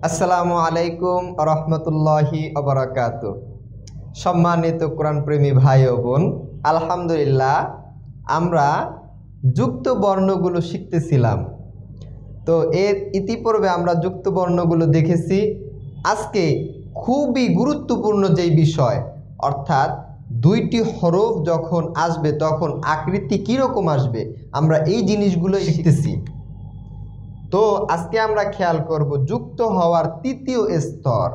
আসসালামু আলাইকুম রহমতুল্লাহি ওবারাকাতু। সম্মানিত কোরআন প্রেমী ভাই ও বোন, আলহামদুলিল্লাহ আমরা যুক্ত বর্ণগুলো শিখতেছিলাম। তো এর ইতিপূর্বে আমরা যুক্ত বর্ণগুলো দেখেছি। আজকে খুবই গুরুত্বপূর্ণ যেই বিষয়, অর্থাৎ দুইটি হরফ যখন আসবে তখন আকৃতি কীরকম আসবে, আমরা এই জিনিসগুলো শিখতেছি। তো আজকে আমরা খেয়াল করব যুক্ত হওয়ার তৃতীয় স্তর।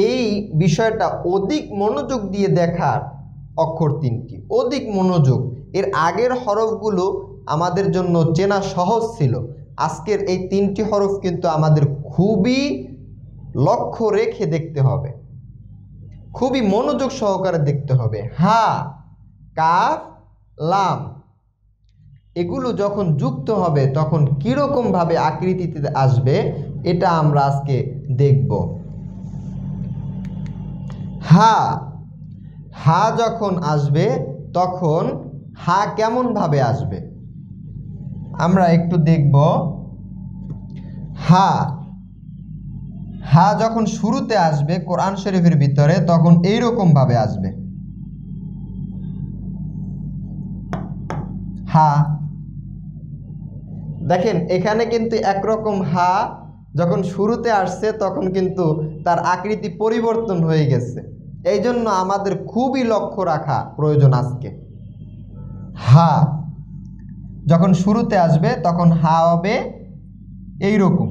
এই বিষয়টা অধিক মনোযোগ দিয়ে দেখার অক্ষর তিনটি, অধিক মনোযোগ। এর আগের হরফগুলো আমাদের জন্য চেনা সহজ ছিল। আজকের এই তিনটি হরফ কিন্তু আমাদের খুবই লক্ষ্য রেখে দেখতে হবে, খুবই মনোযোগ সহকারে দেখতে হবে। হা, কাফ, লাম, এগুলো যখন যুক্ত হবে তখন কীরকমভাবে আকৃতিতে আসবে এটা আমরা আজকে দেখব। হা, হা যখন আসবে তখন হা কেমনভাবে আসবে আমরা একটু দেখব। হা, হা যখন শুরুতে আসবে কোরআন শরীফের ভিতরে তখন এইরকমভাবে আসবে। হা, দেখেন এখানে কিন্তু একরকম হা যখন শুরুতে আসছে তখন কিন্তু তার আকৃতি পরিবর্তন হয়ে গেছে। এই জন্য আমাদের খুবই লক্ষ্য রাখা প্রয়োজন আজকে। হা যখন শুরুতে আসবে তখন হা হবে এইরকম,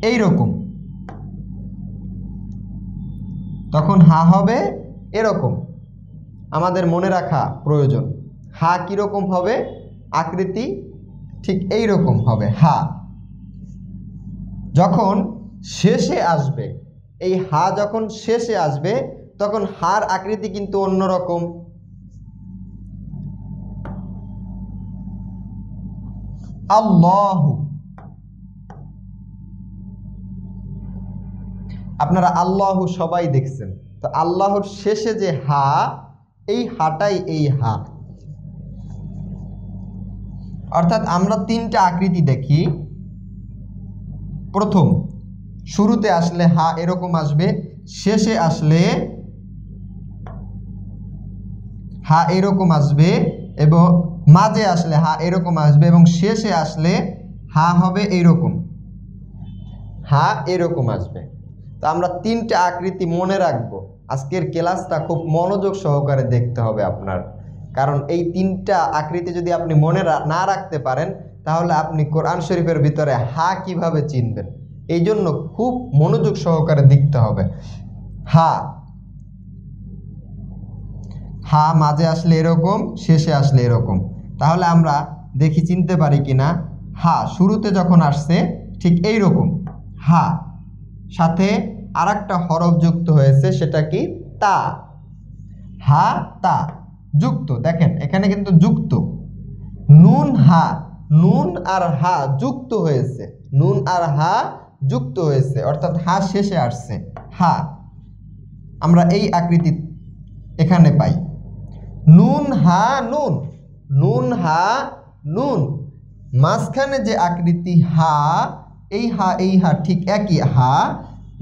এইরকম, তখন হা হবে এরকম। আমাদের মনে রাখা প্রয়োজন হা কীরকম হবে, আকৃতি ঠিক এই রকম হবে। হা যখন শেষে আসবে, এই হা যখন শেষে আসবে তখন হার আকৃতি কিন্তু অন্যরকম। আল্লাহু, আপনারা আল্লাহু সবাই দেখছেন, তো আল্লাহর শেষে যে হা, এই হাটাই এই হা। অর্থাৎ আমরা তিনটা আকৃতি দেখি। প্রথম, শুরুতে আসলে হা এরকম আসবে, শেষে আসলে হা এরকম আসবে, এবং মাঝে আসলে হা এরকম আসবে, এবং শেষে আসলে হা হবে এইরকম, হা এরকম আসবে। তো আমরা তিনটা আকৃতি মনে রাখবো। আজকের ক্লাসটা খুব মনোযোগ সহকারে দেখতে হবে আপনার, কারণ এই তিনটা আকৃতি যদি আপনি মনে না রাখতে পারেন তাহলে আপনি কোরআন শরীফের ভিতরে হা কিভাবে চিনবেন। এই জন্য খুব মনোযোগ সহকারে দেখতে হবে। হা, হা মাঝে আসলে এরকম, শেষে আসলে এরকম। তাহলে আমরা দেখি চিনতে পারি কিনা। হা শুরুতে যখন আসছে ঠিক এই রকম, হা সাথে আরেকটা হরফ যুক্ত হয়েছে, সেটা কি তা। হা তা যুক্ত, দেখেন এখানে কিন্তু যুক্ত। নুন হা, নুন আর হা যুক্ত হয়েছে, নুন আর হা যুক্ত হয়েছে, অর্থাৎ হা শেষে আসছে। হা আমরা এই আকৃতি এখানে পাই। নুন হা নুন, নুন হা নুন, মাঝখানে যে আকৃতি হা, এই হা এই হা ঠিক একই, হা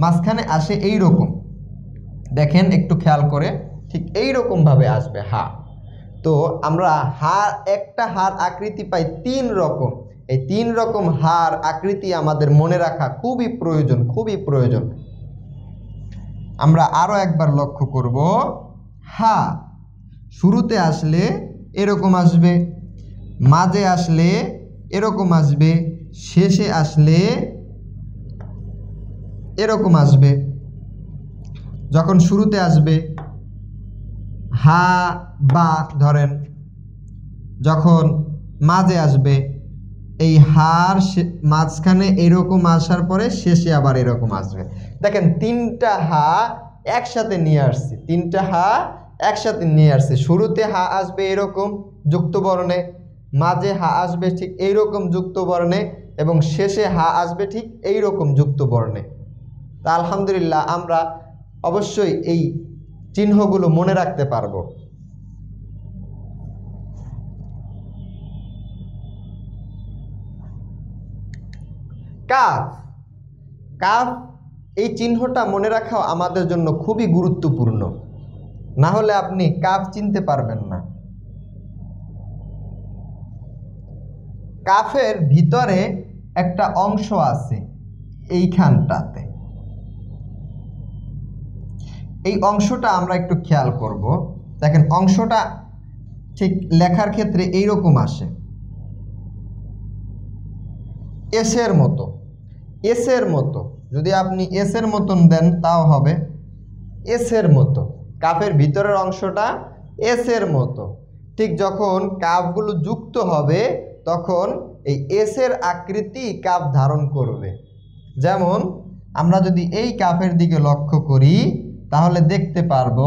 মাঝখানে আসে এই রকম। দেখেন একটু খেয়াল করে, ঠিক এই রকম ভাবে আসবে হা। তো আমরা হা, একটা হার আকৃতি পাই তিন রকম। এই তিন রকম হার আকৃতি আমাদের মনে রাখা খুবই প্রয়োজন, খুবই প্রয়োজন। আমরা আরো একবার লক্ষ্য করব। হা শুরুতে আসলে এরকম আসবে, মাঝে আসলে এরকম আসবে, শেষে আসলে এরকম আসবে। যখন শুরুতে আসবে হা বা ধরেন, যখন মাঝে আসবে এই হার মাঝখানে এরকম আসার পরে শেষে আবার এরকম আসবে। দেখেন তিনটা হা একসাথে নিয়ে আসছি, তিনটা হা একসাথে নিয়ে আসছে। শুরুতে হা আসবে এরকম যুক্ত বর্ণে, মাঝে হা আসবে ঠিক এইরকম যুক্ত বর্ণে, এবং শেষে হা আসবে ঠিক এইরকম যুক্ত বর্ণে। তা আলহামদুলিল্লাহ আমরা অবশ্যই এই চিহ্নগুলো মনে রাখতে পারবো। কাফ, কাফ এই চিহ্নটা মনে রাখাও আমাদের জন্য খুবই গুরুত্বপূর্ণ, না হলে আপনি কাফ চিনতে পারবেন না। কাফের ভিতরে একটা অংশ আছে এইখানটাতে, এই অংশটা আমরা একটু খেয়াল করব। দেখেন অংশটা ঠিক লেখার ক্ষেত্রে এইরকম আসে, এসের মতো। এসের মতো যদি আপনি এসের মতন দেন তাও হবে এসের মতো। কাফের ভিতরের অংশটা এসের মতো। ঠিক যখন কাফগুলো যুক্ত হবে তখন এই এসের আকৃতি কাফ ধারণ করবে। যেমন আমরা যদি এই কাফের দিকে লক্ষ্য করি তাহলে দেখতে পারবো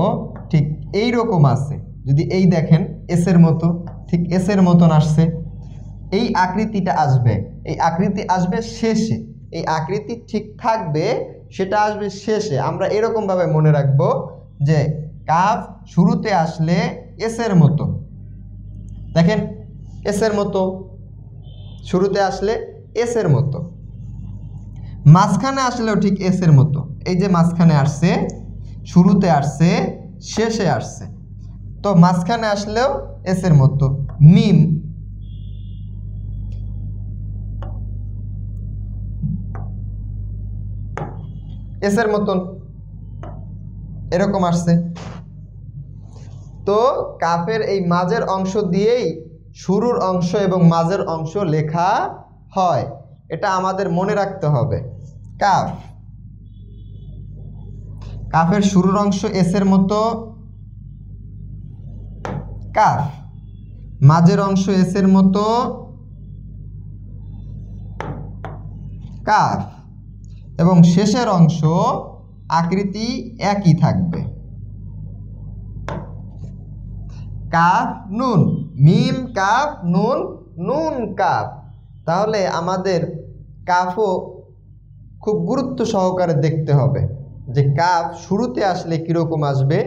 ঠিক এই রকম আছে। যদি এই দেখেন এসের মতো, ঠিক এসের মতন আসছে। এই আকৃতিটা আসবে, এই আকৃতি আসবে শেষে। এই আকৃতি ঠিক থাকবে, সেটা আসবে শেষে। আমরা এরকমভাবে মনে রাখবো যে কাফ শুরুতে আসলে এসের মতো, দেখেন এসের মতো, শুরুতে আসলে এসের মতো, মাঝখানে আসলেও ঠিক এসের মতো। এই যে মাঝখানে আসছে, শুরুতে আসছে, শেষে আসছে, তো মাঝখানে আসলেও এসের মতো। মিম, এসের মতন এরকম আসছে। তো কাফের এই মাঝের অংশ দিয়েই শুরুর অংশ এবং মাঝের অংশ লেখা হয়, এটা আমাদের মনে রাখতে হবে। কাফ, কাফের শুরুর অংশ এসের মতো কাফ, মাঝের অংশ এসের মতো কাফ, এবং শেষের অংশ আকৃতি একই থাকবে। কাফ নুন, মিম কাফ নুন, নুন কাফ। তাহলে আমাদের কাফও খুব গুরুত্ব সহকারে দেখতে হবে যে কাফ শুরুতে আসলে কীরকম আসবে,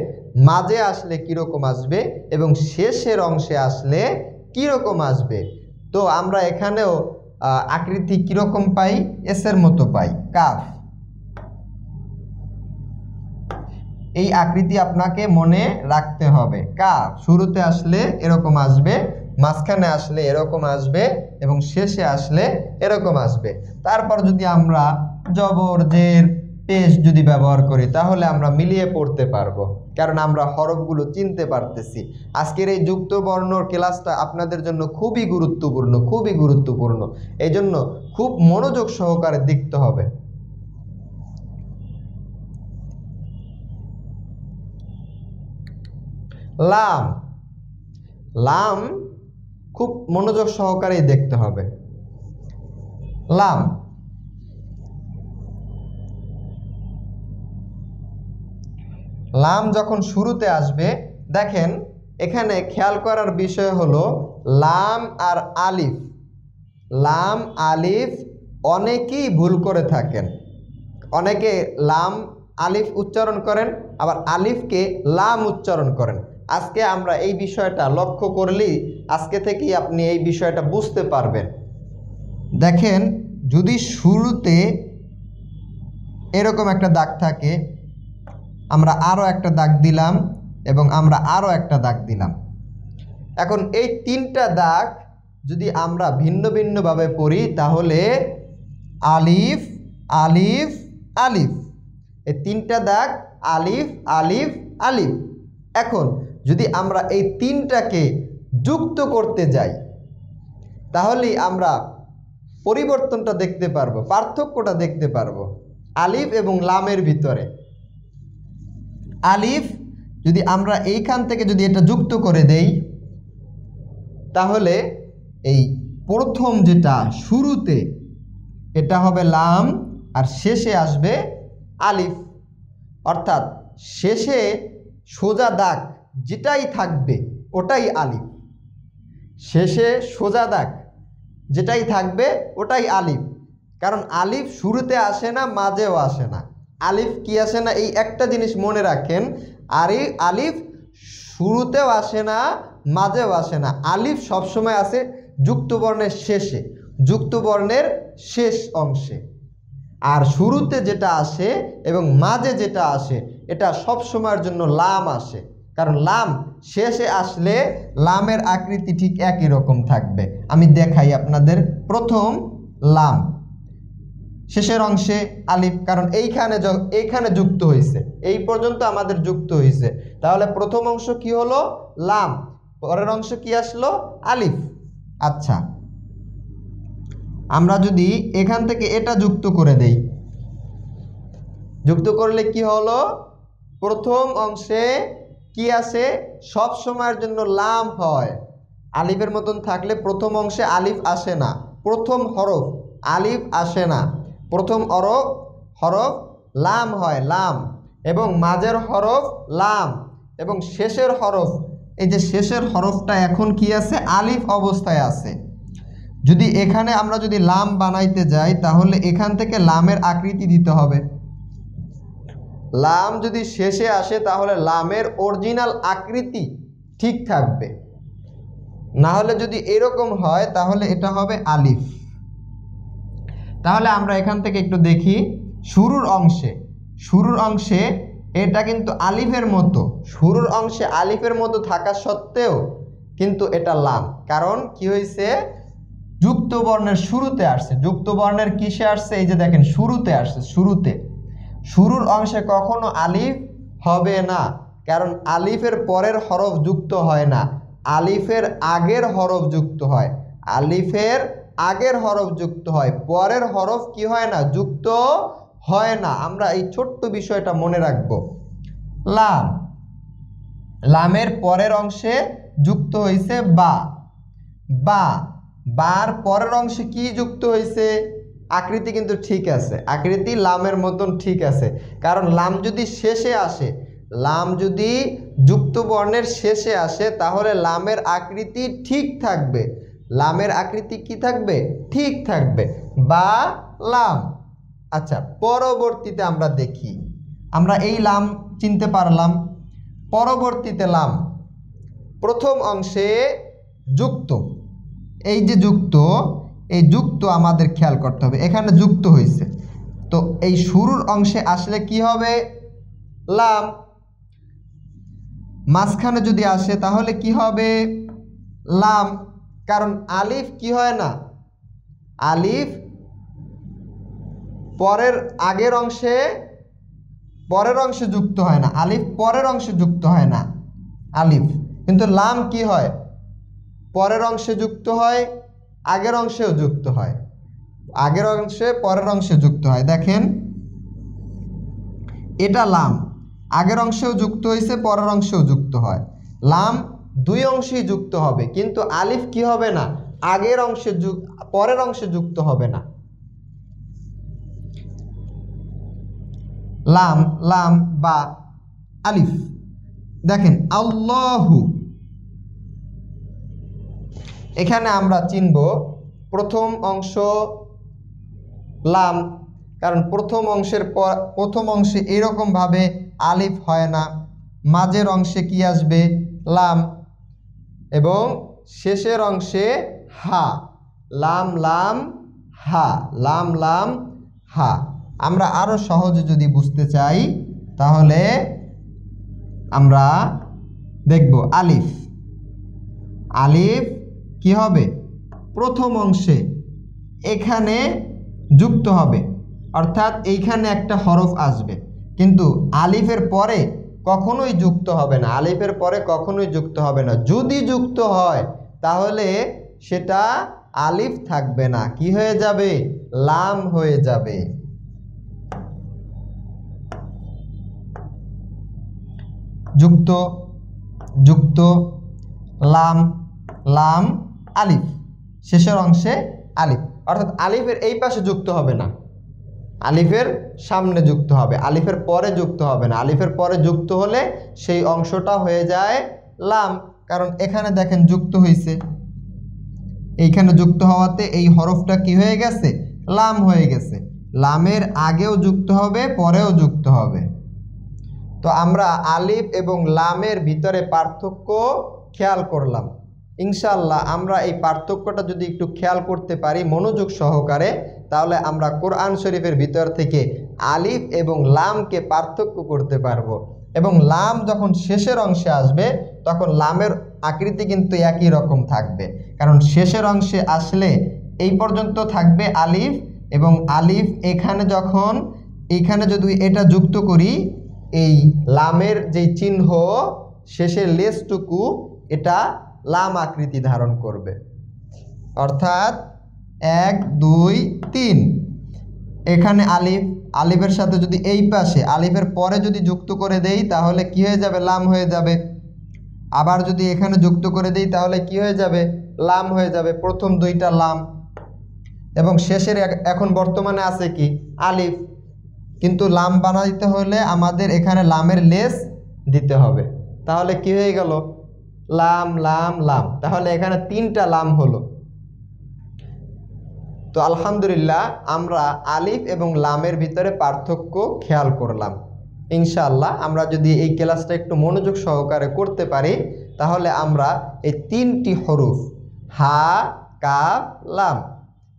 মাঝে আসলে কীরকম আসবে এবং শেষের অংশে আসলে কীরকম আসবে। তো আমরা এখানেও আকৃতি কীরকম পাই, এসের মতো পাই। কাফ, এই আকৃতি আপনাকে মনে রাখতে হবে। কাফ শুরুতে আসলে এরকম আসবে, মাঝখানে আসলে এরকম আসবে এবং শেষে আসলে এরকম আসবে। তারপর যদি আমরা জবর, জের, পেশ যদি ব্যবহার করি তাহলে আমরা মিলিয়ে পড়তে পারবো, কারণ আমরা হরফগুলো চিনতে পারতেছি। আজকের এই যুক্ত বর্ণর ক্লাসটা আপনাদের জন্য খুবই গুরুত্বপূর্ণ, খুবই গুরুত্বপূর্ণ। এই জন্য খুব মনোযোগ সহকারে দেখতে হবে। লাম, লাম খুব মনোযোগ সহকারেই দেখতে হবে। লাম, লাম যখন শুরুতে আসবে, দেখেন এখানে খেয়াল করার বিষয় হলো লাম আর আলিফ। লাম আলিফ অনেকেই ভুল করে থাকেন। অনেকে লাম আলিফ উচ্চারণ করেন, আবার আলিফকে লাম উচ্চারণ করেন। আজকে আমরা এই বিষয়টা লক্ষ্য করলেই আজকে থেকেই আপনি এই বিষয়টা বুঝতে পারবেন। দেখেন যদি শুরুতে এরকম একটা দাগ থাকে, আমরা আরও একটা দাগ দিলাম এবং আমরা আরও একটা দাগ দিলাম। এখন এই তিনটা দাগ যদি আমরা ভিন্ন ভিন্নভাবে পড়ি তাহলে আলিফ আলিফ আলিফ, এই তিনটা দাগ আলিফ আলিফ আলিফ। এখন যদি আমরা এই তিনটাকে যুক্ত করতে যাই তাহলেই আমরা পরিবর্তনটা দেখতে পারবো, পার্থক্যটা দেখতে পারবো আলিফ এবং লামের ভিতরে। আলিফ যদি আমরা এইখান থেকে যদি এটা যুক্ত করে দেই তাহলে এই প্রথম যেটা শুরুতে এটা হবে লাম আর শেষে আসবে আলিফ, অর্থাৎ শেষে সোজা দাগ যেটাই থাকবে ওটাই আলিফ। শেষে সোজা দাগ যেটাই থাকবে ওটাই আলিফ, কারণ আলিফ শুরুতে আসে না, মাঝেও আসে না। আলিফ কি আসে না, এই একটা জিনিস মনে রাখেন, আর এই আলিফ শুরুতেও আসে না, মাঝেও আসে না। আলিফ সবসময় আসে যুক্ত বর্ণের শেষে, যুক্ত বর্ণের শেষ অংশে। আর শুরুতে যেটা আসে এবং মাঝে যেটা আসে এটা সব সময়ের জন্য লাম আসে, কারণ লাম শেষে আসলে লামের আকৃতি ঠিক একই রকম থাকবে। আমি দেখাই আপনাদের। প্রথম লাম, শেষের অংশে আলিফ, কারণ এইখানে যুক্ত হয়েছে, এই পর্যন্ত আমাদের যুক্ত হয়েছে। তাহলে প্রথম অংশ কি হলো? লাম। পরের অংশ কি আসলো? আলিফ। আচ্ছা, আমরা যদি এখান থেকে এটা যুক্ত করে দেই, যুক্ত করলে কি হলো? প্রথম অংশে কি আসে? সব সময়ের জন্য লাম হয়। আলিফের মতন থাকলে প্রথম অংশে আলিফ আসে না, প্রথম হরফ আলিফ আসে না, প্রথম হরফ লাম হয়, লাম। এবং মাঝের হরফ লাম, এবং শেষের হরফ, এই যে শেষের হরফটা এখন কি আছে? আলিফ অবস্থায় আছে। যদি এখানে আমরা যদি লাম বানাইতে যাই তাহলে এখান থেকে লামের আকৃতি দিতে হবে। লাম যদি শেষে আসে তাহলে লামের অরিজিনাল আকৃতি ঠিক থাকবে, না হলে যদি এরকম হয় তাহলে এটা হবে আলিফ। তাহলে আমরা এখান থেকে একটু দেখি, শুরুর অংশে এটা কিন্তু আলিফের মতো, শুরুর অংশে আলিফের মতো থাকা সত্ত্বেও কিন্তু এটা লাম, কারণ কি হয়েছে? যুক্ত বর্ণের শুরুতে আসছে। যুক্ত বর্ণের কিসে আসছে? এই যে দেখেন, শুরুতে আসছে। শুরুর অংশে কখনো আলিফ হবে না, কারণ আলিফের পরের হরফ যুক্ত হয় না, আলিফের আগের হরফ যুক্ত হয়। আলিফের আগের হরফ যুক্ত হয়, পরের হরফ কি হয় না? যুক্ত হয় না। আমরা এই ছোট্ট বিষয়টা মনে রাখব। লাম, লামের পরের অংশে যুক্ত হয়েছে বা, বার পরের অংশে কি যুক্ত হয়েছে? আকৃতি কিন্তু ঠিক আছে, আকৃতি লামের মতন ঠিক আছে। কারণ লাম যদি শেষে আসে, লাম যদি যুক্ত বর্ণের শেষে আসে তাহলে লামের আকৃতি ঠিক থাকবে। লামের আকৃতি কি থাকবে? ঠিক থাকবে, বা লাম। আচ্ছা, পরবর্তীতে আমরা দেখি, আমরা এই লাম চিনতে পারলাম। পরবর্তীতে লাম প্রথম অংশে যুক্ত, এই যে যুক্ত, এই যুক্ত আমাদের খেয়াল করতে হবে, এখানে যুক্ত হয়েছে। তো এই শুরুর অংশে আসলে কি হবে? লাম। মাঝখানে যদি আসে তাহলে কি হবে? লাম, কারণ আলিফ কি হয় না? আলিফ পরের অংশে যুক্ত হয় না, আলিফ পরের অংশে যুক্ত হয় না আলিফ। কিন্তু লাম কি হয়? পরের অংশে যুক্ত হয়, আগের অংশেও যুক্ত হয়, আগের অংশে পরের অংশে যুক্ত হয়। দেখেন, এটা লাম, আগের অংশেও যুক্ত হয়েছে, পরের অংশেও যুক্ত হয়। লাম দুই অংশেই যুক্ত হবে, কিন্তু আলিফ কি হবে না? পরের অংশে যুক্ত হবে না। লাম, লাম বা আলিফ। দেখেন, আল্লাহু, এখানে আমরা চিনব প্রথম অংশ লাম, কারণ প্রথম অংশে এরকম ভাবে আলিফ হয় না, মাঝের অংশে কি আসবে? লাম, এবং শেষের অংশে হা। লাম লাম হা, লাম লাম হা। আমরা আরো সহজে যদি বুঝতে চাই তাহলে আমরা দেখব আলিফ। আলিফ কি হবে? প্রথম অংশে এখানে যুক্ত হবে, অর্থাৎ এইখানে একটা হরফ আসবে, কিন্তু আলিফের পরে কখনোই যুক্ত হবে না, আলিফের পরে কখনোই যুক্ত হবে না। যদি যুক্ত হয় তাহলে সেটা আলিফ থাকবে না, কি হয়ে যাবে? লাম হয়ে যাবে। যুক্ত, যুক্ত, লাম, লাম, আলিফ, শেষের অংশে আলিফ, অর্থাৎ আলিফের এই পাশে যুক্ত হবে না, আলিফের সামনে যুক্ত হবে, আলিফের পরে যুক্ত হবে না। আলিফের পরে যুক্ত হলে সেই অংশটা হয়ে যায় লাম, কারণ এখানে দেখেন যুক্ত হয়েছে, এইখানে যুক্ত হওয়াতে এই হরফটা কি হয়ে গেছে? লাম হয়ে গেছে। লামের আগেও যুক্ত হবে, পরেও যুক্ত হবে। তো আমরা আলিফ এবং লামের ভিতরে পার্থক্য খেয়াল করলাম। ইনশাআল্লাহ আমরা এই পার্থক্যটা যদি একটু খেয়াল করতে পারি মনোযোগ সহকারে, তাহলে আমরা কোরআন শরীফের ভিতর থেকে আলিফ এবং লামকে পার্থক্য করতে পারবো। এবং লাম যখন শেষের অংশে আসবে তখন লামের আকৃতি কিন্তু একই রকম থাকবে, কারণ শেষের অংশে আসলে এই পর্যন্ত থাকবে আলিফ, এবং আলিফ এখানে যদি এটা যুক্ত করি, এই লামের যে চিহ্ন শেষের লেজটুকু এটা লাম আকৃতি ধারণ করবে। অর্থাৎ 1 2 3 এখানে আলিফ, আলিফের সাথে যদি এই পাশে আলিফের পরে যদি যুক্ত করে দেই তাহলে কি হয়ে যাবে? লাম হয়ে যাবে। আবার যদি এখানে যুক্ত করে দেই তাহলে কি হয়ে যাবে? লাম হয়ে যাবে। প্রথম দুইটা লাম, এবং শেষের এখন বর্তমানে আছে কি? আলিফ। কিন্তু লাম বানাইতে হলে আমাদের এখানে লামের লেস দিতে হবে। তাহলে কি হয়ে গেল? লাম লাম লাম। তাহলে এখানে 3টা লাম হলো। তো আলহামদুলিল্লাহ আমরা আলিফ এবং লামের ভিতরে পার্থক্য খেয়াল করলাম। ইনশাআল্লাহ আমরা যদি এই ক্লাসটা একটু মনোযোগ সহকারে করতে পারি তাহলে আমরা এই 3টি হরফ হা কাফ লাম,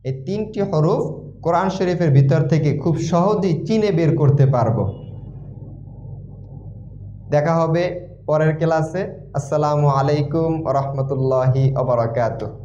এই 3টি হরফ কোরআন শরীফের ভিতর থেকে খুব সহজেই চিনে বের করতে পারবো। দেখা হবে পরের ক্লাসে। আসসালামু আলাইকুম ওয়া রাহমাতুল্লাহি ওয়া বারাকাতুহু।